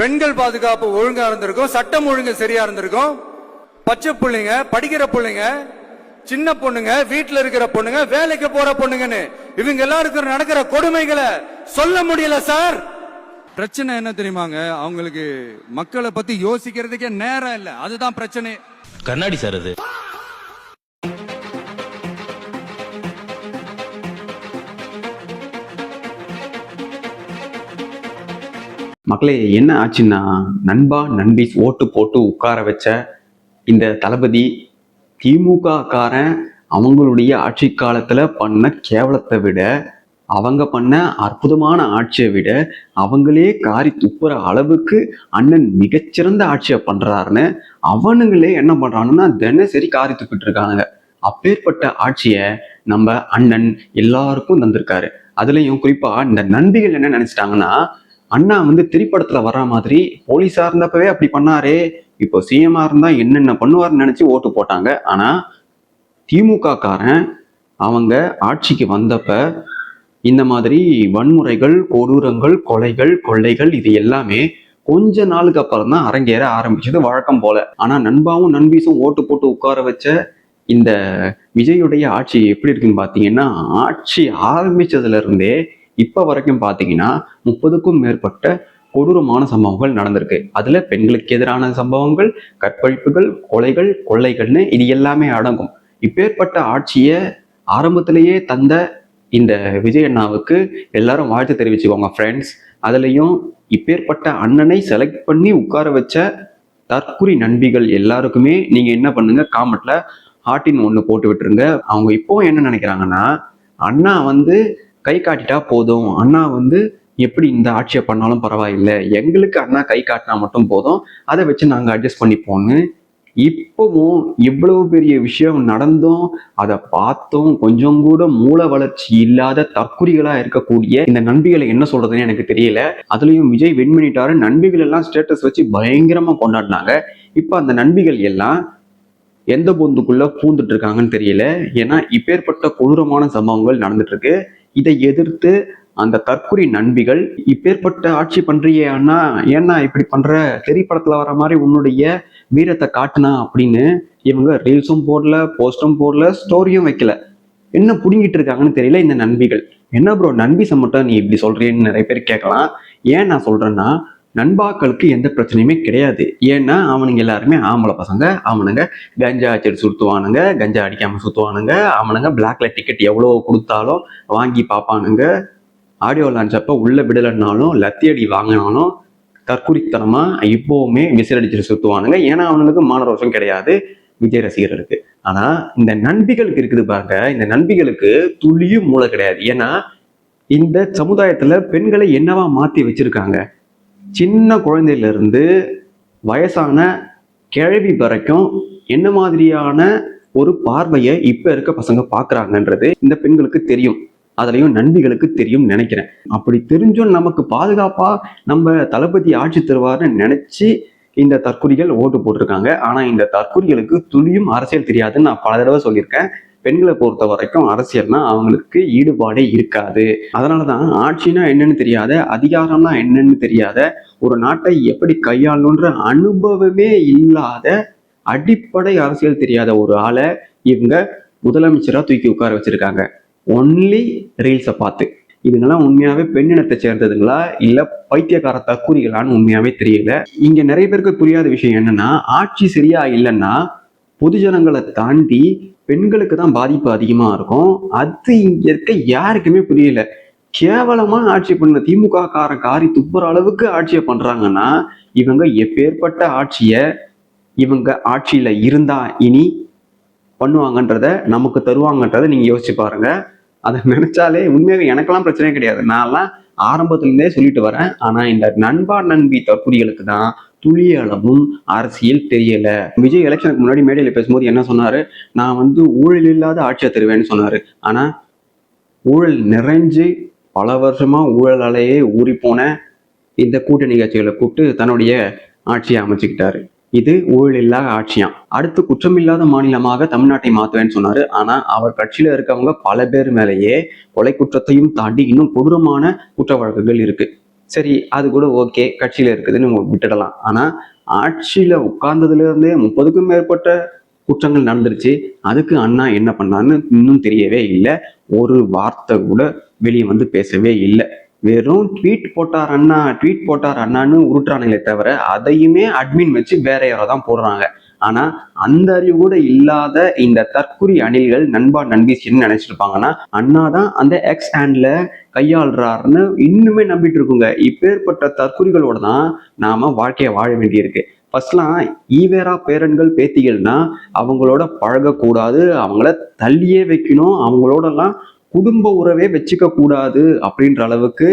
பெண்கள் பாதுகாப்பு ஒழுங்கா இருந்திருக்கும், சட்டம் ஒழுங்கு சரியா இருந்திருக்கும். பச்சை பிள்ளைங்க, படிக்கிற பிள்ளைங்க, சின்ன பொண்ணுங்க, வீட்டுல இருக்கிற பொண்ணுங்க, வேலைக்கு போற பொண்ணுங்கன்னு இவங்க எல்லாருக்கும் நடக்கிற கொடுமைகளை சொல்ல முடியல சார். பிரச்சனை என்ன தெரியுமாங்க, அவங்களுக்கு மக்களை பத்தி யோசிக்கிறதுக்கே நேரம் இல்ல. அதுதான் பிரச்சனை. கண்ணாடி சார் அது. மக்களே, என்ன ஆச்சுன்னா, நண்பா நண்பி ஓட்டு போட்டு உட்கார வச்ச இந்த தளபதி திமுக காரன் அவங்களுடைய ஆட்சி காலத்துல பண்ண கேவலத்தை விட, அவங்க பண்ண அற்புதமான ஆட்சியை விட, அவங்களே காரி துப்புற அளவுக்கு அண்ணன் மிகச்சிறந்த ஆட்சியை பண்றாருன்னு அவனுங்களே என்ன பண்றானுன்னா தினசரி காரி துப்பிட்டு இருக்கானுங்க. அப்பேற்பட்ட ஆட்சியை நம்ம அண்ணன் எல்லாருக்கும் தந்திருக்காரு. அதுலயும் குறிப்பா இந்த நண்பிகள் என்ன நினைச்சிட்டாங்கன்னா, அண்ணா திரைப்படத்துல வர்ற மாதிரி போலீஸா இருந்தப்பவே அப்படி பண்ணாரே, இப்போ சிஎம்ஆ இருந்தா என்னென்ன பண்ணுவார்னு நினைச்சு ஓட்டு போட்டாங்க. ஆனா திமுக காரன் அவங்க ஆட்சிக்கு வந்தப்ப இந்த மாதிரி வன்முறைகள், கொடூரங்கள், கொலைகள், கொள்ளைகள் இது எல்லாமே கொஞ்ச நாளுக்கு அப்புறம் தான் அரங்கேற ஆரம்பிச்சது வழக்கம் போல. ஆனா நண்பாவும் நண்பீஸும் ஓட்டு போட்டு உட்கார வச்ச இந்த விஜயுடைய ஆட்சி எப்படி இருக்குன்னு பாத்தீங்கன்னா, ஆட்சி ஆரம்பிச்சதுல இருந்தே இப்ப வரைக்கும் பாத்தீங்கன்னா 30க்கும் மேற்பட்ட கொடூரமான சம்பவங்கள் நடந்திருக்கு. அதுல பெண்களுக்கு எதிரான சம்பவங்கள், கற்பழிப்புகள், கொலைகள், கொள்ளைகள்னு இது எல்லாமே அடங்கும். இப்பேற்பட்ட ஆட்சியை ஆரம்பத்திலேயே தந்த இந்த விஜய் அண்ணாவுக்கு எல்லாரும் வாழ்த்து தெரிவிச்சுக்கோங்க ஃப்ரெண்ட்ஸ். அதுலயும் இப்பேற்பட்ட அண்ணனை செலக்ட் பண்ணி உட்கார வச்ச தற்குறி நண்பிகள் எல்லாருக்குமே நீங்க என்ன பண்ணுங்க, காமெண்ட்ல ஹார்ட்டின் 1 போட்டு விட்டுருங்க. அவங்க இப்போ என்ன நினைக்கிறாங்கன்னா, அண்ணா கை காட்டிட்டா போதும், அண்ணா எப்படி இந்த ஆட்சியை பண்ணாலும் பரவாயில்லை, எங்களுக்கு அண்ணா கை காட்டினா மட்டும் போதும், அதை வச்சு நாங்க அட்ஜஸ்ட் பண்ணிப்போன்னு இப்பவும் இவ்வளவு பெரிய விஷயம் நடந்தும் அதை பார்த்தும் கொஞ்சம் கூட மூல வளர்ச்சி இல்லாத தற்குறிகளா இருக்கக்கூடிய இந்த நண்பிகளை என்ன சொல்றதுன்னு எனக்கு தெரியல. அதுலயும் விஜய் வின் பண்ணிட்டாரு, நண்பிகள் எல்லாம் ஸ்டேட்டஸ் வச்சு பயங்கரமா கொண்டாடினாங்க. இப்ப அந்த நண்பிகள் எல்லாம் எந்த பொந்துக்குள்ள பூந்துட்டு இருக்காங்கன்னு தெரியல. ஏன்னா இப்பேற்பட்ட கொடூரமான சம்பவங்கள் நடந்துட்டு இருக்கு. இதை எதிர்த்து அந்த தற்குறி நண்பிகள், இப்பேற்பட்ட ஆட்சி பண்றியே அண்ணா, ஏன்னா இப்படி பண்ற, திரைப்படத்துல வர மாதிரி உன்னுடைய வீரத்தை காட்டுனா அப்படின்னு இவங்க ரீல்ஸும் போடல, போஸ்டும் போடல, ஸ்டோரியும் வைக்கல. என்ன புடுங்கிட்டு இருக்காங்கன்னு தெரியல இந்த நண்பிகள். என்ன ப்ரோ நண்பி மட்டும் நீ இப்படி சொல்றேன்னு நிறைய பேர் கேட்கலாம். ஏன் நான் சொல்றேன்னா, நண்பாக்களுக்கு எந்த பிரச்சனையுமே கிடையாது. ஏன்னா அவனுங்க எல்லாருமே ஆம்பளை பசங்க, அவனுங்க கஞ்சா அடிச்சு சுத்துவானுங்க, கஞ்சா அடிக்காம சுத்துவானுங்க, அவனுங்க பிளாக்ல டிக்கெட் எவ்வளோ கொடுத்தாலும் வாங்கி பார்ப்பானுங்க, ஆடியோ லான்ச் அப்ப உள்ள விடலைன்னாலும் லத்தியடி வாங்கினாலும் தற்குறித்தனமா இப்பவுமே விசிலடிச்சு சுத்துவானுங்க. ஏன்னா அவனுக்கு மானரோஷம் கிடையாது விஜய் ரசிகர்களுக்கு. ஆனா இந்த நண்பிகளுக்கு இருக்குது பாருங்க, இந்த நண்பிகளுக்கு துளியும் மூளை கிடையாது. ஏன்னா இந்த சமுதாயத்துல பெண்களை என்னவா மாத்தி வச்சிருக்காங்க, சின்ன குழந்தையில இருந்து வயசான கிழவி வரைக்கும் என்ன மாதிரியான ஒரு பார்வையை இப்ப இருக்க பசங்க பாக்குறாங்கன்றது இந்த பெண்களுக்கு தெரியும், அதுலயும் நண்பிகளுக்கு தெரியும் நினைக்கிறேன். அப்படி தெரிஞ்சும் நமக்கு பாதுகாப்பா நம்ம தளபதி ஆட்சி தருவார்னு நினைச்சு இந்த தற்குறிகள் ஓட்டு போட்டிருக்காங்க. ஆனா இந்த தற்குறிகளுக்கு துளியும் அரசியல் தெரியாதுன்னு நான் பல தடவை சொல்லியிருக்கேன். பெண்களை பொறுத்த வரைக்கும் அரசியல்னா அவங்களுக்கு ஈடுபாடே இருக்காது. அதனாலதான் ஆட்சினா என்னன்னு தெரியாத, அதிகாரம்னா என்னன்னு தெரியாத, ஒரு நாட்டை எப்படி கையாளணுன்ற அனுபவமே இல்லாத, அடிப்படை அரசியல் தெரியாத ஒரு ஆளை இவங்க முதலமைச்சரா தூக்கி உட்கார வச்சிருக்காங்க. ஒன்லி ரீல்ஸை பார்த்து. இதுங்கெல்லாம் உண்மையாவே பெண்ணினத்தை சேர்ந்ததுங்களா இல்ல பைத்தியக்கார தற்குறிகளான்னு உண்மையாவே தெரியல. இங்க நிறைய பேருக்கு புரியாத விஷயம் என்னன்னா, ஆட்சி சரியா இல்லைன்னா பொதுஜனங்களை தாண்டி பெண்களுக்கு தான் பாதிப்பு அதிகமா இருக்கும். அது இங்க இருக்க யாருக்குமே புரியல. கேவலமா ஆட்சி பண்ண திமுக காரன் காரி துப்புற அளவுக்கு ஆட்சியை பண்றாங்கன்னா, இவங்க எப்பேற்பட்ட ஆட்சியை இவங்க ஆட்சியில இருந்தா இனி பண்ணுவாங்கன்றத, நமக்கு தருவாங்கன்றத நீங்க யோசிச்சு பாருங்க. அதை நினைச்சாலே உண்மையாக எனக்கெல்லாம் பிரச்சனையே கிடையாது, நான்லாம் ஆரம்பத்திலிருந்தே சொல்லிட்டு வரேன். ஆனா இந்த நண்பா நண்பி தற்குறிகளுக்கு தான் துளிய அளவும் அரசியல் தெரியல. விஜய் எலெக்ஷனுக்கு முன்னாடி மேடையில பேசும்போது என்ன சொன்னாரு, நான் ஊழல் இல்லாத ஆட்சியை தருவேன்னு சொன்னாரு. ஆனா ஊழல் நிறைஞ்சு பல வருஷமா ஊழலாலேயே ஊறி போன இந்த கூட்டணி கட்சிகளை கூப்பிட்டு தன்னுடைய ஆட்சியை அமைச்சுக்கிட்டாரு. இது ஊழல் இல்லாத ஆட்சியாம். அடுத்து குற்றமில்லாத மாநிலமாக தமிழ்நாட்டை மாத்துவேன்னு சொன்னாரு. ஆனா அவர் கட்சியில இருக்கவங்க பல பேர் மேலேயே கொலை குற்றத்தையும் தாண்டி இன்னும் கொடூரமான குற்ற வழக்குகள் இருக்கு. சரி, அது கூட ஓகே, கட்சியில இருக்குதுன்னு நம்ம விட்டுடலாம். ஆனா ஆட்சியில உட்கார்ந்ததுல இருந்தே 30க்கும் மேற்பட்ட குற்றங்கள் நடந்துருச்சு. அதுக்கு அண்ணா என்ன பண்ணான்னு இன்னும் தெரியவே இல்லை. ஒரு வார்த்தை கூட வெளியே வந்து பேசவே இல்லை. வெறும் ட்வீட் போட்டார் அண்ணான்னு உருட்டுறானுங்களே தவிர அதையுமே அட்மின் வச்சு வேற யாரோ தான் போடுறாங்க. ஆனா அந்த அறிவு கூட இல்லாத இந்த தற்குறி அணில்கள் நண்பா நண்பீஸ் என்ன நினைச்சிருப்பாங்கன்னா, அண்ணா தான் அந்த எக்ஸ் ஹேண்ட்ல கையாளுறாருன்னு இன்னுமே நம்பிட்டு இருக்குங்க. இப்பேற்பட்ட தற்குறிகளோட தான் நாம வாழ்க்கையை வாழ வேண்டியிருக்கு. ஃபர்ஸ்ட்லாம் ஈவேரா பேரன்கள் பேத்திகள்னா அவங்களோட பழகக்கூடாது, அவங்கள தள்ளியே வைக்கணும், அவங்களோடலாம் குடும்ப உறவே வச்சுக்க கூடாது அப்படின்ற அளவுக்கு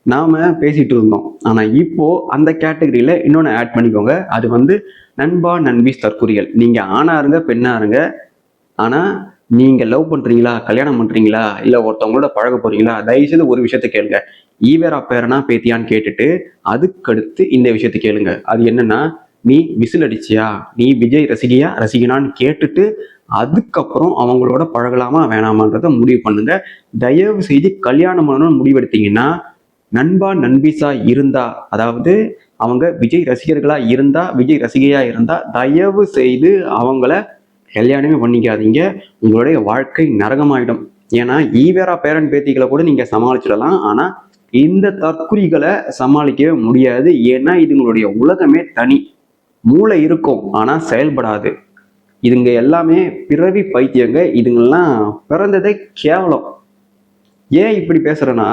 நாம பேசிட்டு இருந்தோம். ஆனா இப்போ அந்த கேட்டகரியில இன்னொன்னு ஆட் பண்ணிக்கோங்க. அது வந்து நண்பா நண்பீஸ் தற்குறிகள். நீங்க ஆணா இருங்க பெண்ணா இருங்க, ஆனா நீங்க லவ் பண்றீங்களா, கல்யாணம் பண்றீங்களா, இல்ல ஒருத்தவங்களோட பழக போறீங்களா, தயவுசெய்து ஒரு விஷயத்த கேளுங்க. ஈவேரா பேரனா பேத்தியான்னு கேட்டுட்டு அதுக்கடுத்து இந்த விஷயத்த கேளுங்க. அது என்னன்னா, நீ விசில் அடிச்சியா, நீ விஜய் ரசிகனான்னு கேட்டுட்டு அதுக்கப்புறம் அவங்களோட பழகலாமா வேணாமான்றத முடிவு பண்ணுங்க. தயவு செய்து கல்யாணம் பண்ணணும்னு முடிவெடுத்தீங்கன்னா, நண்பா நண்பீஸா இருந்தா, அதாவது அவங்க விஜய் ரசிகர்களா இருந்தா, விஜய் ரசிகையா இருந்தா தயவு செய்து அவங்கள கல்யாணமே பண்ணிக்காதீங்க. உங்களுடைய வாழ்க்கை நரகமாயிடும். ஏன்னா ஈவேரா பேரன் பேத்திகளை கூட நீங்க சமாளிச்சிடலாம், ஆனா இந்த தற்குறிகளை சமாளிக்கவே முடியாது. ஏன்னா இதுங்களுடைய உலகமே தனி. மூளை இருக்கும் ஆனா செயல்படாது. இதுங்க எல்லாமே பிறவி பைத்தியங்க. இதுங்கெல்லாம் பிறந்ததே கேவலம். ஏன் இப்படி பேசுறேன்னா,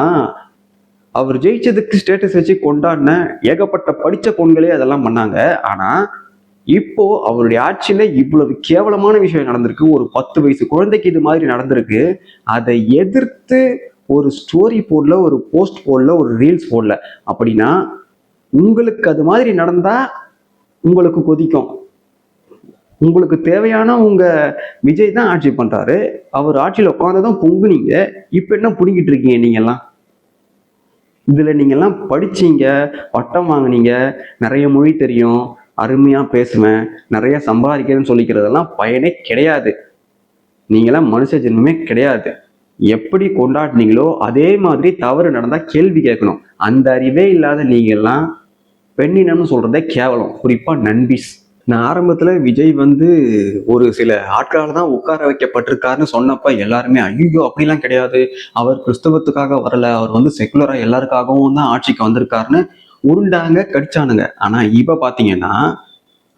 அவர் ஜெயிச்சதுக்கு ஸ்டேட்டஸ் வச்சு கொண்டாடின ஏகப்பட்ட படிச்ச பொண்களே அதெல்லாம் பண்ணாங்க. ஆனா இப்போ அவருடைய ஆட்சியில இவ்வளவு கேவலமான விஷயம் நடந்திருக்கு. ஒரு 10 வயசு குழந்தைக்கு இது மாதிரி நடந்திருக்கு. அதை எதிர்த்து ஒரு ஸ்டோரி போடல, ஒரு போஸ்ட் போடல, ஒரு ரீல்ஸ் போடல. அப்படின்னா உங்களுக்கு அது மாதிரி நடந்தா உங்களுக்கு கொதிக்கும். உங்களுக்கு தேவையான உங்க விஜய் தான் ஆட்சி பண்றாரு. அவர் ஆட்சியில உட்கார்ந்ததும் பொங்குனீங்க. இப்ப என்ன புடிங்கிட்டு இருக்கீங்க நீங்க எல்லாம்? இதுல நீங்க எல்லாம் படிச்சீங்க, பட்டம் வாங்கினீங்க, நிறைய மொழி தெரியும், அருமையா பேசுவேன், நிறைய சம்பாதிக்கிறேன்னு சொல்லிக்கிறதெல்லாம் பயனே கிடையாது. நீங்களாம் மனுஷ ஜென்மமே கிடையாது. எப்படி கொண்டாடினீங்களோ அதே மாதிரி தவறு நடந்தா கேள்வி கேட்கணும். அந்த அறிவே இல்லாத நீங்க எல்லாம் பெண்ணினம்னு சொல்றதே கேவலம். குறிப்பா நண்பீஸ். நான் ஆரம்பத்துல விஜய் வந்து ஒரு சில ஆட்களால தான் உட்கார வைக்கப்பட்டிருக்காருன்னு சொன்னப்ப எல்லாருமே ஐயோ அப்படிலாம் கிடையாது, அவர் கிறிஸ்தவத்துக்காக வரல, அவர் வந்து செக்குலரா எல்லாருக்காகவும் தான் ஆட்சிக்கு வந்திருக்காருன்னு உருண்டாங்க கடிச்சானுங்க. ஆனா இப்ப பாத்தீங்கன்னா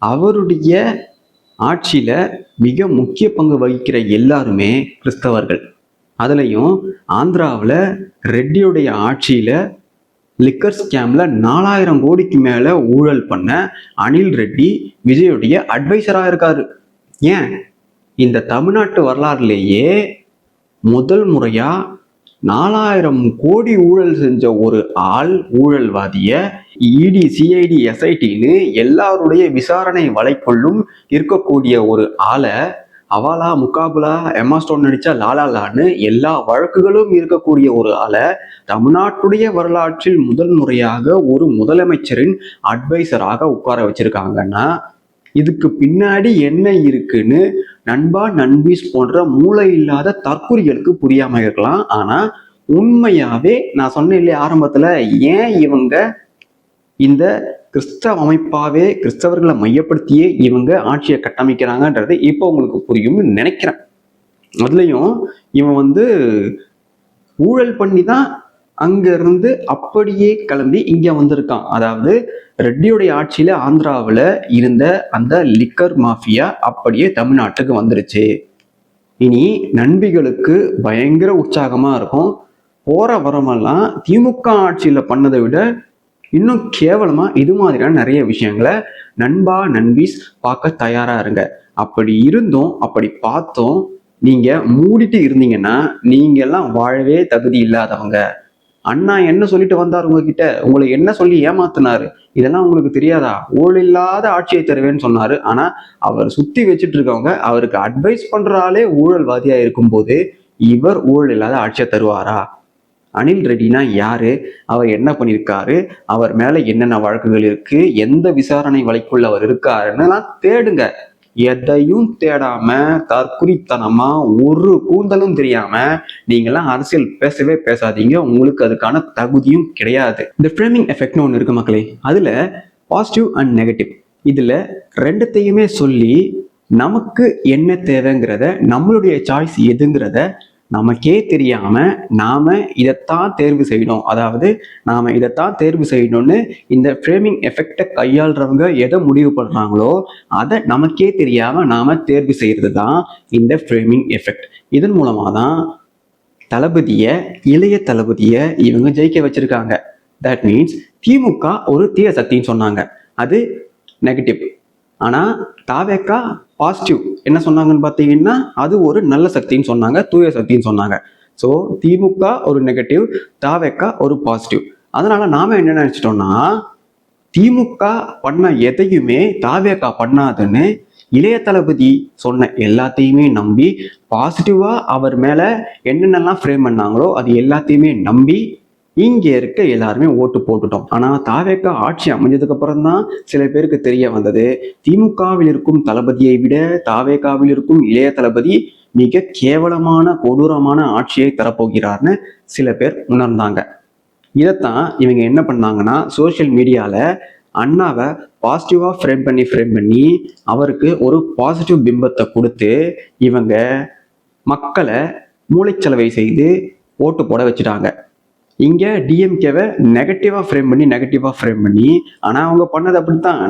அவருடைய ஆட்சியில மிக முக்கிய பங்கு வகிக்கிற எல்லாருமே கிறிஸ்தவர்கள். அதுலயும் ஆந்திராவில் ரெட்டியுடைய ஆட்சியில லிக்கர் ஸ்கேம்ல 4000 கோடிக்கு மேல ஊழல் பண்ண அனில் ரெட்டி விஜயுடைய அட்வைசரா இருக்காரு. ஏன் இந்த தமிழ்நாட்டு வரலாறுலேயே முதல் முறையா 4000 கோடி ஊழல் செஞ்ச ஒரு ஆள், ஊழல்வாதிய இடி சிஐடி எஸ்ஐடின்னு எல்லாருடைய விசாரணை வலைக்குள்ளும் இருக்கக்கூடிய ஒரு ஆளை அவாலா முகாபுலா எம்மா ஸ்டோன் நடிச்சா லாலாலான்னு எல்லா வழக்குகளும் இருக்கக்கூடிய ஒரு ஆளை தமிழ்நாட்டுடைய வரலாற்றில் முதல் முறையாக ஒரு முதலமைச்சரின் அட்வைசராக உட்கார வச்சிருக்காங்கன்னா இதுக்கு பின்னாடி என்ன இருக்குன்னு நண்பா நண்பீஸ் போன்ற மூளை இல்லாத தற்குறிகளுக்கு புரியாம இருக்கலாம். ஆனா உண்மையாவே நான் சொன்னேன் இல்லையா ஆரம்பத்துல, ஏன் இவங்க இந்த கிறிஸ்தவ அமைப்பாவே கிறிஸ்தவர்களை மையப்படுத்தியே இவங்க ஆட்சியை கட்டமைக்கிறாங்கன்றது இப்போ உங்களுக்கு புரியும்னு நினைக்கிறேன். அதுலயும் இவன் வந்து ஊழல் பண்ணி தான் அங்க இருந்து அப்படியே கிளம்பி இங்க வந்திருக்கான். அதாவது ரெட்டியுடைய ஆட்சியில ஆந்திராவில் இருந்த அந்த லிக்கர் மாஃபியா அப்படியே தமிழ்நாட்டுக்கு வந்துருச்சு. இனி நண்பிகளுக்கு பயங்கர உற்சாகமா இருக்கும். போற வரமெல்லாம் திமுக ஆட்சியில பண்ணதை விட இன்னும் கேவலமா இது மாதிரியான நிறைய விஷயங்களை நண்பா நண்பீஸ் பார்க்க தயாரா இருங்க. அப்படி இருந்தோம், அப்படி பார்த்தோம் நீங்க மூடிட்டு இருந்தீங்கன்னா நீங்க எல்லாம் வாழவே தகுதி இல்லாதவங்க. அண்ணா என்ன சொல்லிட்டு வந்தார் உங்ககிட்ட, உங்களை என்ன சொல்லி ஏமாத்தினாரு, இதெல்லாம் உங்களுக்கு தெரியாதா? ஊழல் இல்லாத ஆட்சியை தருவேன்னு சொன்னாரு. ஆனா அவர் சுத்தி வச்சுட்டு இருக்கவங்க, அவருக்கு அட்வைஸ் பண்ற ஆளே ஊழல்வாதியா இருக்கும் போது இவர் ஊழல் இல்லாத ஆட்சியை தருவாரா? அனில் ரெட்டினா யாரு, அவர் என்ன பண்ணியிருக்காரு, அவர் மேல என்னென்ன வழக்குகள் இருக்கு, எந்த விசாரணை வலைக்குள்ள அவர் இருக்காருன்னு தேடுங்க. எதையும் தேடாம தற்குறித்தனமா ஒரு கூந்தலும் தெரியாம நீங்கெல்லாம் அரசியல் பேசவே பேசாதீங்க. உங்களுக்கு அதுக்கான தகுதியும் கிடையாது. இந்த ஃப்ரேமிங் எஃபெக்ட்னு ஒன்று இருக்கு மக்களே. அதுல பாசிட்டிவ் அண்ட் நெகட்டிவ், இதுல ரெண்டுத்தையுமே சொல்லி நமக்கு என்ன தேவைங்கிறத, நம்மளுடைய சாய்ஸ் எதுங்கிறத நமக்கே தெரியாம நாம இதைத்தான் தேர்வு செய்யணும், அதாவது நாம இதைத்தான் தேர்வு செய்யணும்னு இந்த ஃப்ரேமிங் எஃபெக்டை கையாளுறவங்க எதை முடிவு பண்றாங்களோ அதை நமக்கே தெரியாம நாம தேர்வு செய்யறது தான் இந்த ஃப்ரேமிங் எஃபெக்ட். இதன் மூலமா தான் இளைய தளபதியை இவங்க ஜெயிக்க வச்சிருக்காங்க. தட் மீன்ஸ் திமுக ஒரு தீய சக்தின்னு சொன்னாங்க, அது நெகட்டிவ். ஆனா தாவேக்கா பாசிட்டிவ் என்ன சொன்னாங்கன்னு பார்த்தீங்கன்னா அது ஒரு நல்ல சக்தின்னு சொன்னாங்க, தூய சக்தின்னு சொன்னாங்க. ஸோ திமுக ஒரு நெகட்டிவ், தாவேக்கா ஒரு பாசிட்டிவ். அதனால நாம என்ன நினைச்சிட்டோம்னா திமுக பண்ண எதையுமே தாவேக்கா பண்ணாதுன்னு இளைய தளபதி சொன்ன எல்லாத்தையுமே நம்பி பாசிட்டிவா அவர் மேல என்னென்னலாம் ஃப்ரேம் பண்ணாங்களோ அது எல்லாத்தையுமே நம்பி இங்க இருக்க எல்லாருமே ஓட்டு போட்டுட்டோம். ஆனா தாவேக்கா ஆட்சி அமைஞ்சதுக்கு அப்புறம் தான் சில பேருக்கு தெரிய வந்தது, திமுகவில் இருக்கும் தளபதியை விட தாவேக்காவில் இருக்கும் இளைய தளபதி மிக கேவலமான கொடூரமான ஆட்சியை தரப்போகிறார்னு சில பேர் உணர்ந்தாங்க. இதைத்தான் இவங்க என்ன பண்ணாங்கன்னா சோசியல் மீடியால அண்ணாவை பாசிட்டிவா ஃப்ரேம் பண்ணி அவருக்கு ஒரு பாசிட்டிவ் பிம்பத்தை கொடுத்து இவங்க மக்களை மூளைச்சலவை செய்து ஓட்டு போட வச்சுட்டாங்க. இங்க டிஎம்கேவை நெகட்டிவா ஃப்ரேம் பண்ணி ஆனா அவங்க பண்ணது அப்படித்தான்,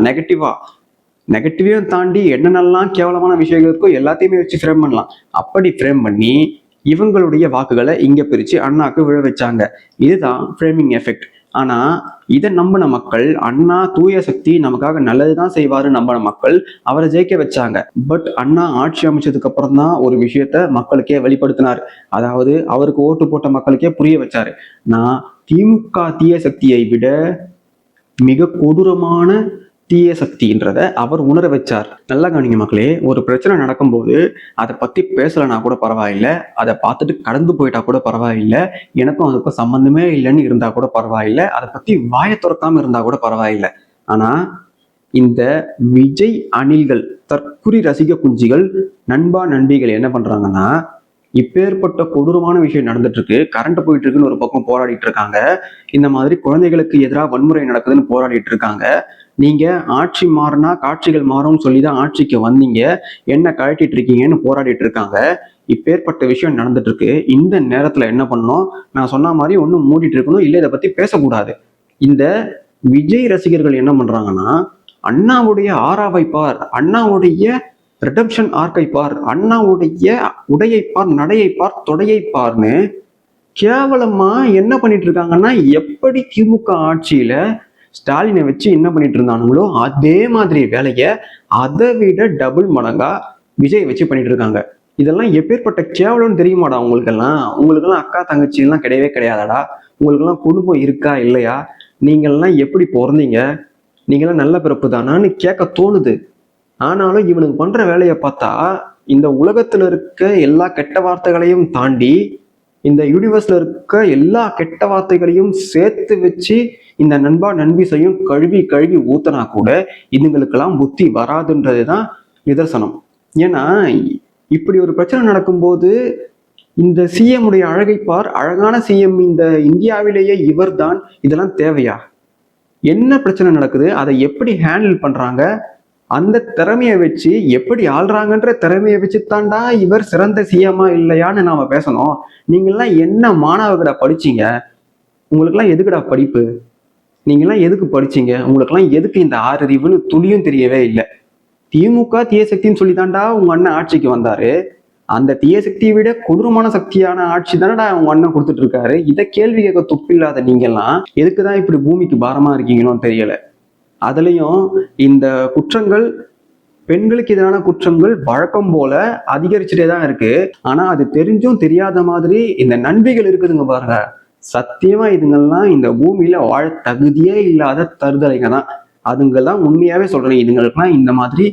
நெகட்டிவையும் தாண்டி என்னென்னலாம் கேவலமான விஷயங்கள் இருக்கோ எல்லாத்தையுமே வச்சு ஃப்ரேம் பண்ணலாம். அப்படி ஃப்ரேம் பண்ணி இவங்களுடைய வாக்குகளை இங்க பிரிச்சு அண்ணாக்கு விழ வச்சாங்க. இதுதான் ஃப்ரேமிங் எஃபெக்ட். ஆனா இதை நம்பின மக்கள், அண்ணா தூய சக்தி நமக்காக நல்லதுதான் செய்வாரு நம்பின மக்கள் அவரை ஜெயிக்க வச்சாங்க. பட் அண்ணா ஆட்சி அமைச்சதுக்கு அப்புறம் தான் ஒரு விஷயத்த மக்களுக்கே வெளிப்படுத்தினார், அதாவது அவருக்கு ஓட்டு போட்ட மக்களுக்கே புரிய வச்சாரு. நான் திமுக தீய சக்தியை விட மிக கொடூரமான தீய சக்தின்றத அவர் உணர வச்சார். நல்லா கவனிங்க மக்களே, ஒரு பிரச்சனை நடக்கும்போது அதை பத்தி பேசலைன்னா கூட பரவாயில்லை, அதை பார்த்துட்டு கடந்து போயிட்டா கூட பரவாயில்லை, எனக்கும் அதுக்கும் சம்பந்தமே இல்லைன்னு இருந்தா கூட பரவாயில்லை, அதை பத்தி வாயை திறக்காம இருந்தா கூட பரவாயில்லை. ஆனா இந்த விஜய் அணில்கள், தற்குறி ரசிக குஞ்சிகள், நண்பா நண்பிகள் என்ன பண்றாங்கன்னா இப்பேற்பட்ட கொடூரமான விஷயம் நடந்துட்டு இருக்கு, கரண்ட் போயிட்டு இருக்குன்னு ஒரு பக்கம் போராடிட்டு இருக்காங்க, இந்த மாதிரி குழந்தைகளுக்கு எதிராக வன்முறை நடக்குதுன்னு போராடிட்டு இருக்காங்க. நீங்க ஆட்சி மாறினா காட்சிகள் மாறும்னு சொல்லிதான் ஆட்சிக்கு வந்தீங்க, என்ன கழட்டிட்டு இருக்கீங்கன்னு போராடிட்டு இருக்காங்க. இப்பேற்பட்ட விஷயம் நடந்துட்டு இருக்கு. இந்த நேரத்துல என்ன பண்ணணும், நான் சொன்ன மாதிரி ஒன்னும் மூடிட்டு இருக்கணும், இல்லை இதை பத்தி பேசக்கூடாது. இந்த விஜய் ரசிகர்கள் என்ன பண்றாங்கன்னா அண்ணாவுடைய ஆறாவை பார், அண்ணாவுடைய ரிடம்ஷன் ஆர்க்கை பார், அண்ணாவுடைய உடையை பார், நடையை பார், தொடையை பார்னு கேவலமா என்ன பண்ணிட்டு இருக்காங்கன்னா எப்படி திமுக ஆட்சியில ஸ்டாலினை வச்சு என்ன பண்ணிட்டு இருந்தானுங்களோ அதே மாதிரி வேலையை அதை விட டபுள் மடங்கா விஜய் வச்சு பண்ணிட்டு இருக்காங்க. இதெல்லாம் எப்பேற்பட்ட கேவலம்னு தெரியுமாடா உங்களுக்கெல்லாம் அக்கா தங்கச்சி எல்லாம் கிடையவே கிடையாதாடா? உங்களுக்கெல்லாம் குடும்பம் இருக்கா இல்லையா? நீங்கள்லாம் எப்படி பிறந்தீங்க? நீங்களாம் நல்ல பிறப்பு தானான்னு கேட்க தோணுது. ஆனாலும் இவனுக்கு பண்ற வேலையை பார்த்தா இந்த உலகத்துல இருக்க எல்லா கெட்ட வார்த்தைகளையும் தாண்டி இந்த யூனிவர்ஸ்ல இருக்க எல்லா கெட்ட வார்த்தைகளையும் சேர்த்து வச்சு இந்த நண்பா நண்பிசையும் கழுவி கழுவி ஊத்தனா கூட இதுங்களுக்கெல்லாம் புத்தி வராதுன்றதுதான் நிதர்சனம். ஏன்னா இப்படி ஒரு பிரச்சனை நடக்கும்போது இந்த சிஎம் உடைய அழகை பார், அழகான சிஎம் இந்த இந்தியாவிலேயே இவர் தான், இதெல்லாம் தேவையா? என்ன பிரச்சனை நடக்குது, அதை எப்படி ஹேண்டில் பண்றாங்க, அந்த திறமையை வச்சு எப்படி ஆள்றாங்கன்ற திறமையை வச்சு தாண்டா இவர் சிறந்த சிஎம்மா இல்லையான்னு நாம பேசணும். நீங்கள்லாம் என்ன மாணவர்கிட்ட படிச்சீங்க? உங்களுக்கெல்லாம் எதுக்குடா படிப்பு? நீங்கள்லாம் எதுக்கு படிச்சீங்க? உங்களுக்கெல்லாம் எதுக்கு இந்த ஆறறிவுன்னு துளியும் தெரியவே இல்லை. திமுக தீய சக்தின்னு சொல்லி தாண்டா உங்க அண்ணன் ஆட்சிக்கு வந்தாரு. அந்த தீய சக்தியை விட கொடூரமான சக்தியான ஆட்சி தானடா உங்க அண்ணன் கொடுத்துட்டு இருக்காரு. இதை கேள்வி கேட்க துப்பில்லாத நீங்கெல்லாம் எதுக்குதான் இப்படி பூமிக்கு பாரமா இருக்கீங்களோன்னு தெரியல. அதுலயும் இந்த குற்றங்கள், பெண்களுக்கு எதிரான குற்றங்கள் வழக்கம் போல அதிகரிச்சுட்டே தான் இருக்கு. ஆனா அது தெரிஞ்சும் தெரியாத மாதிரி இந்த நன்மைகள் இருக்குதுங்க பாருங்க, சத்தியமா இதுங்கெல்லாம் இந்த பூமியில வாழ தகுதியே இல்லாத தருதலைங்க தான். அதுங்கெல்லாம் உண்மையாவே சொல்றேன், இதுங்களுக்குலாம் இந்த மாதிரி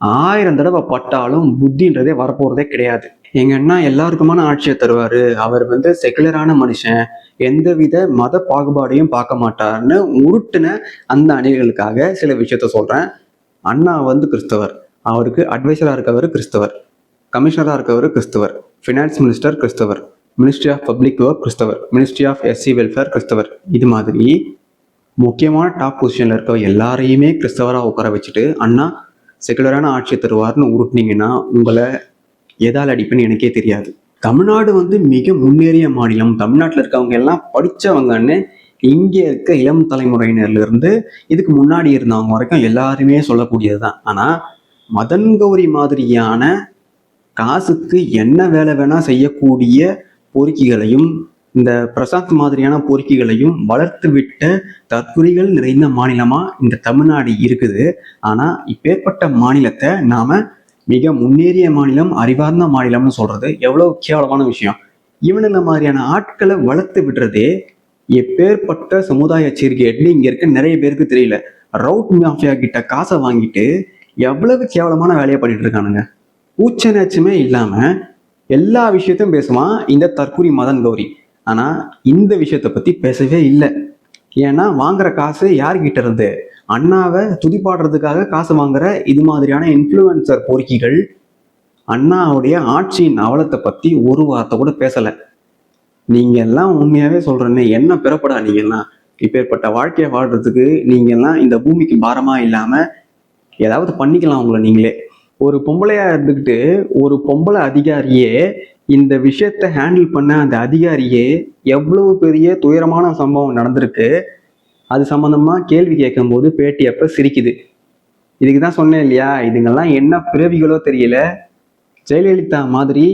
1000 தடவை பட்டாலும் புத்தின்றதே வரப்போறதே கிடையாது. எங்க அண்ணா எல்லாருக்குமான ஆட்சியை தருவாரு, அவர் செகுலரான மனுஷன், எந்தவித மத பாகுபாடையும் பார்க்க மாட்டார்னு உருட்டுன அந்த அணிகளுக்காக சில விஷயத்த சொல்றேன். அண்ணா கிறிஸ்தவர், அவருக்கு அட்வைசராக இருக்கவர் கிறிஸ்தவர், கமிஷனராக இருக்கவர் கிறிஸ்தவர், ஃபினான்ஸ் மினிஸ்டர் கிறிஸ்தவர், மினிஸ்ட்ரி ஆஃப் பப்ளிக் ஒர்க் கிறிஸ்தவர், மினிஸ்ட்ரி ஆஃப் எஸ்சி வெல்ஃபேர் கிறிஸ்தவர். இது மாதிரி முக்கியமான டாப் பொசிஷனில் இருக்க எல்லாரையுமே கிறிஸ்தவராக உட்கார வச்சுட்டு அண்ணா செகுலரான ஆட்சியை தருவார்னு உருட்டினீங்கன்னா உங்களை எதால் அடிப்புன்னு எனக்கே தெரியாது. தமிழ்நாடு வந்து மிக முன்னேறிய மாநிலம், தமிழ்நாட்டில் இருக்கவங்க எல்லாம் படித்தவங்கன்னு இங்கே இருக்க இளம் தலைமுறையினர்ல இருந்து இதுக்கு முன்னாடி இருந்தவங்க வரைக்கும் எல்லாருமே சொல்லக்கூடியது தான். ஆனால் மதன் கௌரி மாதிரியான காசுக்கு என்ன வேலை வேணா செய்யக்கூடிய பொறுக்கிகளையும் இந்த பிரசாந்த் மாதிரியான பொறுக்கிகளையும் வளர்த்து விட்ட தற்குறிகள் நிறைந்த மாநிலமா இந்த தமிழ்நாடு இருக்குது. ஆனா இப்பேற்பட்ட மாநிலத்தை நாம மிக முன்னேறிய மாநிலம், அறிவார்ந்த மாநிலம்னு சொல்றது எவ்வளவு கேவலமான விஷயம். இவனுங்க மாதிரியான ஆட்களை வளர்த்து விடுறதே எப்பேற்பட்ட சமுதாய சீர்கேடுன்னு இங்க இருக்க நிறைய பேருக்கு தெரியல. ரவுட் மாஃபியா கிட்ட காசை வாங்கிட்டு எவ்வளவு கேவலமான வேலையை பண்ணிட்டு இருக்கானுங்க. ஊச்ச நேச்சமே இல்லாம எல்லா விஷயத்தையும் பேசுவான் இந்த தற்குறி மதன் கௌரி. ஆனா இந்த விஷயத்த பத்தி பேசவே இல்லை. ஏன்னா வாங்குற காசு யார்கிட்ட இருந்து? அண்ணாவை துதிப்பாடுறதுக்காக காசு வாங்குற இது மாதிரியான இன்ஃப்ளூயன்சர் பொறுக்கிகள் அண்ணாவுடைய ஆட்சியின் அவலத்தை பத்தி ஒரு வார்த்தை கூட பேசல. நீங்க எல்லாம் உண்மையாவே சொல்றேன்னு என்ன பிறப்படா நீங்க எல்லாம்? இப்பேற்பட்ட வாழ்க்கையை வாழ்றதுக்கு நீங்க எல்லாம் இந்த பூமிக்கு பாரமா இல்லாம ஏதாவது பண்ணிக்கலாம் உங்களை நீங்களே. ஒரு பொம்பளையா இருந்துக்கிட்டு ஒரு பொம்பளை அதிகாரியே இந்த விஷயத்த ஹேண்டில் பண்ண அந்த அதிகாரியே எவ்வளவு பெரிய துயரமான சம்பவம் நடந்திருக்கு. அது சம்பந்தமா கேள்வி கேட்கும்போது பேட்டி அப்ப சிரிக்குது. இதுக்கு தான் சொன்னேன் இல்லையா, இதுங்கெல்லாம் என்ன பிறவிகளோ தெரியல. ஜெயலலிதா மாதிரி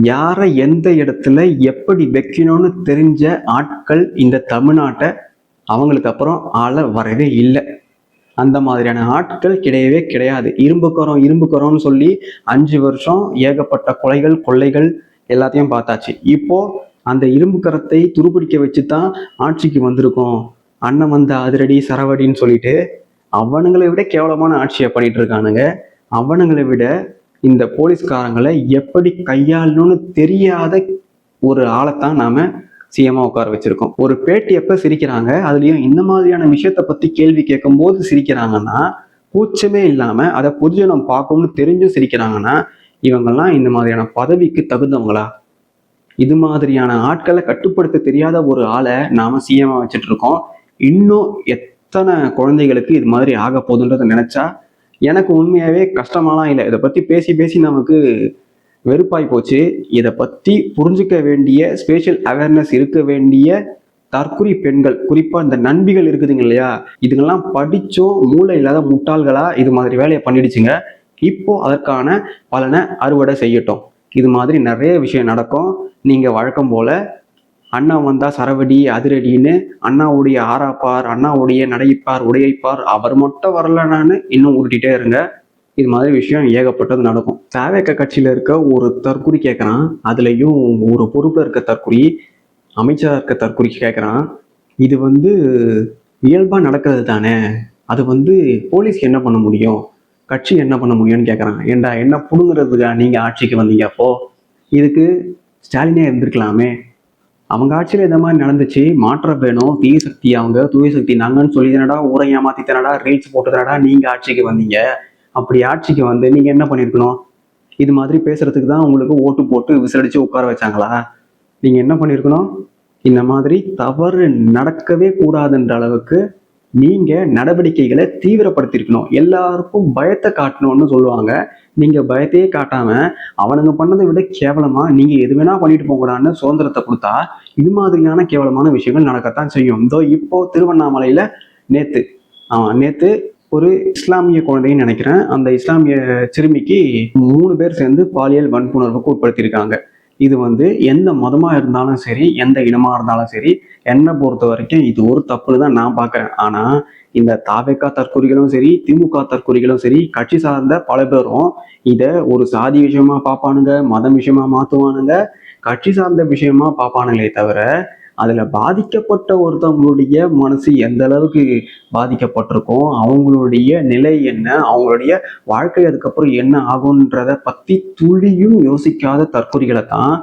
யாரை எந்த இடத்துல எப்படி வைக்கணும்னு தெரிஞ்ச ஆட்கள் இந்த தமிழ்நாட்டை அவங்களுக்கு அப்புறம் ஆள வரவே இல்லை. அந்த மாதிரியான ஆட்கள் கிடையவே கிடையாது. இரும்புக்கரோன்னு சொல்லி 5 வருஷம் ஏகப்பட்ட கொலைகள் கொள்ளைகள் எல்லாத்தையும் பார்த்தாச்சு. இப்போ அந்த இரும்பு கரத்தை துருப்பிடிக்க வச்சு தான் ஆட்சிக்கு வந்திருக்கோம். அண்ணன் வந்த அதிரடி சரவடின்னு சொல்லிட்டு அவனுங்களை விட கேவலமான ஆட்சியை பண்ணிட்டு இருக்கானுங்க. அவனுங்களை விட இந்த போலீஸ்காரங்களை எப்படி கையாளணும்னு தெரியாத ஒரு ஆளைத்தான் நாம சிஎம்மா உட்கார வச்சிருக்கோம். ஒரு பேட்டி எப்ப சிரிக்கிறாங்க, அதுலயும் இந்த மாதிரியான விஷயத்த பத்தி கேள்வி கேட்கும் போது சிரிக்கிறாங்கன்னா, கூச்சமே இல்லாம அதை பொதுஜனம் பார்க்கும்னு தெரிஞ்சும் சிரிக்கிறாங்கன்னா, இவங்கெல்லாம் இந்த மாதிரியான பதவிக்கு தகுந்தவங்களா? இது மாதிரியான ஆட்களை கட்டுப்படுத்த தெரியாத ஒரு ஆளை நாம சிஎம்மா வச்சுட்டு இருக்கோம். இன்னும் எத்தனை குழந்தைகளுக்கு இது மாதிரி ஆக போகுதுன்றதை நினைச்சா எனக்கு உண்மையாவே கஷ்டமாலாம் இல்லை. இதை பத்தி பேசி பேசி நமக்கு வெறுப்பாய் போச்சு. இதை பத்தி புரிஞ்சுக்க வேண்டிய ஸ்பெஷல் அவேர்னஸ் இருக்க வேண்டிய தற்குறி பெண்கள், குறிப்பா இந்த நண்பிகள் இருக்குதுங்க இல்லையா, இதுங்கெல்லாம் படிச்சும் மூளை இல்லாத முட்டாள்களா இது மாதிரி வேலையை பண்ணிடுச்சுங்க. இப்போ அதற்கான பலனை அறுவடை செய்யட்டும். இது மாதிரி நிறைய விஷயம் நடக்கும். நீங்க வழக்கம் போல அண்ணா வந்தா சரவடி அதிரடின்னு அண்ணாவுடைய ஆராப்பார், அண்ணாவுடைய நடைப்பார் உடையைப்பார், அவர் மட்டும் வரலனான்னு இன்னும் உருட்டிட்டே இருங்க. இது மாதிரி விஷயம் ஏகப்பட்டது நடக்கும். தாவேக கட்சியில இருக்க ஒரு தற்குறி கேட்கறான், அதுலயும் ஒரு பொறுப்புல இருக்க தற்குறி, அமைச்சரா இருக்க தற்குறி கேட்கறான், இது இயல்பா நடக்கிறது தானே, அது போலீஸ் என்ன பண்ண முடியும், கட்சி என்ன பண்ண முடியும்னு கேட்கறான். ஏண்டா என்ன புடுங்கிறதுக்கா நீங்க ஆட்சிக்கு வந்தீங்க? அப்போ இதுக்கு ஸ்டாலினே இருந்திருக்கலாமே. அவங்க ஆட்சியில இந்த மாதிரி நடந்துச்சு, மாற்றம் வேணும், தீய சக்தி அவங்க தூய சக்தி நாங்கன்னு சொல்லி தானடா ஊரை ஏமாத்தி தானடா ரீல்ஸ் போட்டு தானடா நீங்க ஆட்சிக்கு வந்தீங்க. அப்படி ஆட்சிக்கு நீங்க என்ன பண்ணிருக்கணும்? இது மாதிரி பேசுறதுக்கு தான் உங்களுக்கு ஓட்டு போட்டு விசிலடிச்சு உட்கார வச்சாங்களா? நீங்க என்ன பண்ணிருக்கணும்? இந்த மாதிரி தவறு நடக்கவே கூடாதுன்ற அளவுக்கு நீங்க நடவடிக்கைகளை தீவிரப்படுத்திருக்கணும். எல்லாருக்கும் பயத்தை காட்டணும்னு சொல்லுவாங்க. நீங்க பயத்தையே காட்டாம அவனுங்க பண்ணதை விட கேவலமா நீங்க எது வேணா பண்ணிட்டு போங்கடான்னு சுதந்திரத்தை கொடுத்தா இது மாதிரியான கேவலமான விஷயங்கள் நடக்கத்தான் செய்யும். இதோ இப்போ திருவண்ணாமலையில நேத்து ஒரு இஸ்லாமிய குழந்தைன்னு நினைக்கிறேன், அந்த இஸ்லாமிய சிறுமிக்கு 3 பேர் சேர்ந்து பாலியல் வன்புணர்வுக்கு உட்படுத்தியிருக்காங்க. இது எந்த மதமா இருந்தாலும் சரி, எந்த இனமா இருந்தாலும் சரி, என்னை பொறுத்த வரைக்கும் இது ஒரு தப்புன்னு தான் நான் பார்க்கிறேன். ஆனா இந்த தாவேகா தற்குறிகளும் சரி, திமுக தற்குறிகளும் சரி, கட்சி சார்ந்த பல பேரும் இதை ஒரு சாதி விஷயமா பார்ப்பானுங்க, மதம் விஷயமா மாத்துவானுங்க, கட்சி சார்ந்த விஷயமா பார்ப்பானுங்களே தவிர அதுல பாதிக்கப்பட்ட ஒருத்தவங்களுடைய மனசு எந்த அளவுக்கு பாதிக்கப்பட்டிருக்கும், அவங்களுடைய நிலை என்ன, அவங்களுடைய வாழ்க்கை அதுக்கப்புறம் என்ன ஆகுன்றத பத்தி துளியும் யோசிக்காத தற்கொலைகளை தான்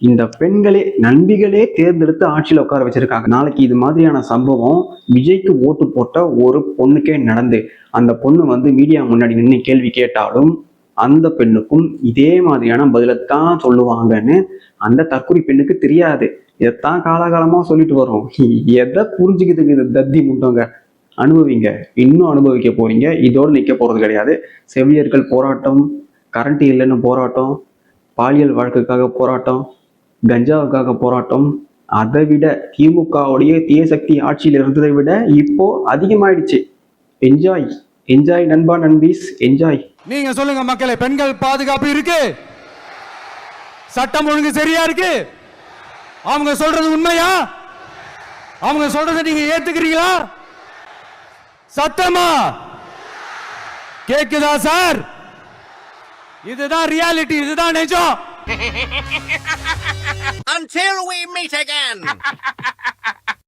இந்த பெண்களே நண்பிகளே தேர்ந்தெடுத்து ஆட்சியில் உட்கார வச்சிருக்காங்க. நாளைக்கு இது மாதிரியான சம்பவம் விஜய்க்கு ஓட்டு போட்ட ஒரு பொண்ணுக்கே நடந்து அந்த பொண்ணு மீடியா முன்னாடி நின்று கேள்வி கேட்டாலும் அந்த பெண்ணுக்கும் இதே மாதிரியான பதிலத்தான் சொல்லுவாங்கன்னு அந்த தற்கொலை பெண்ணுக்கு தெரியாது. இதைத்தான் காலாகாலமா சொல்லிட்டு வரோம். எதை புரிஞ்சுக்கிறதுக்கு இது தத்தி முட்டோங்க. அனுபவிங்க, இன்னும் அனுபவிக்க போறீங்க. இதோடு நிக்க போறது கிடையாது. செவிலியர்கள் போராட்டம், கரண்ட் இல்லைன்னு போராட்டம், பாலியல் வழக்குக்காக போராட்டம், கஞ்சாவுக்காக போராட்டம், அதை விட திமுகவுடைய தீய சக்தி ஆட்சியில் இருந்ததை விட இப்போ அதிகமாயிடுச்சு. என்ஜாய் என்ஜாய் நண்பா நண்பீஸ், என்ஜாய். நீங்க சொல்லுங்க மக்களே, பெண்கள் பாதுகாப்பு இருக்கு, சட்டம் ஒழுங்கு சரியா இருக்கு, அவங்க சொல்றது உண்மையா? அவங்க சொல்றதை நீங்க ஏத்துக்கிறீங்களா? சத்தமா கேக்குதா சார்? இதுதான் ரியாலிட்டி, இதுதான் நிஜம். Until we meet again.